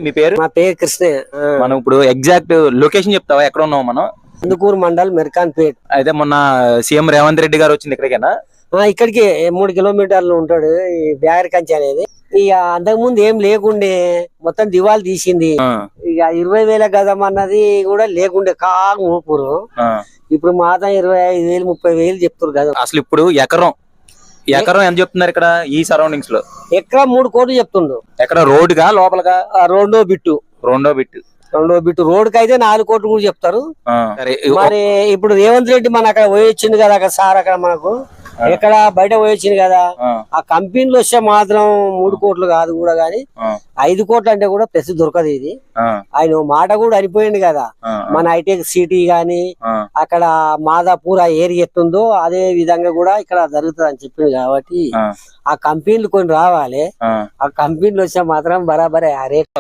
మీ పేరు? మా పేరు కృష్ణ. మనం ఇప్పుడు ఎగ్జాక్ట్ లొకేషన్ చెప్తావా? ఎక్కడ ఉన్నాం మనం? అందుకూరు మండల్ మెర్కాన్ పేట్. అయితే మొన్న సీఎం రేవంత్ రెడ్డి గారు వచ్చింది ఇక్కడికేనా? ఇక్కడికి 3 కిలోమీటర్లు ఉంటాడు ఈ బ్యాగర్ కంచి అనేది. ఇక అంతకు ముందు ఏం లేకుండే, మొత్తం దివాళి తీసింది. ఇక 20,000 గజం అన్నది కూడా లేకుండే కాగా ఊపురు. ఇప్పుడు మాత్రం 25,000 30,000 చెప్తారు గజం. అసలు ఇప్పుడు ఎకరం ఎంత చెప్తున్నారు ఇక్కడ ఈ సరౌండింగ్స్ లో? ఎకరా 3 కోట్లు చెప్తుండు. ఎక్కడ రోడ్డుగా లోపలగా? రెండో బిట్టు రోడ్ కి అయితే 4 కోట్లు కూడా చెప్తారు. మరి ఇప్పుడు రేవంత్ రెడ్డి మన అక్కడ పోయొచ్చింది కదా, అక్కడ సార్ అక్కడ మనకు ఎక్కడ బయట పోయొచ్చింది కదా, ఆ కంపెనీలు వస్తే మాత్రం 3 కోట్లు కాదు కూడా గాని 5 కోట్లు అంటే కూడా ప్రెస్ దొరకదు. ఇది ఆయన మాట కూడా అనిపోయింది కదా. మన హైటెక్ సిటీ గాని అక్కడ మాదాపూర్ ఆ ఏరియా ఎట్టుందో అదే విధంగా కూడా ఇక్కడ జరుగుతుంది అని చెప్పింది. కాబట్టి ఆ కంపెనీలు కొన్ని రావాలి. ఆ కంపెనీలు వస్తే మాత్రం బరాబరే ఆ రేట్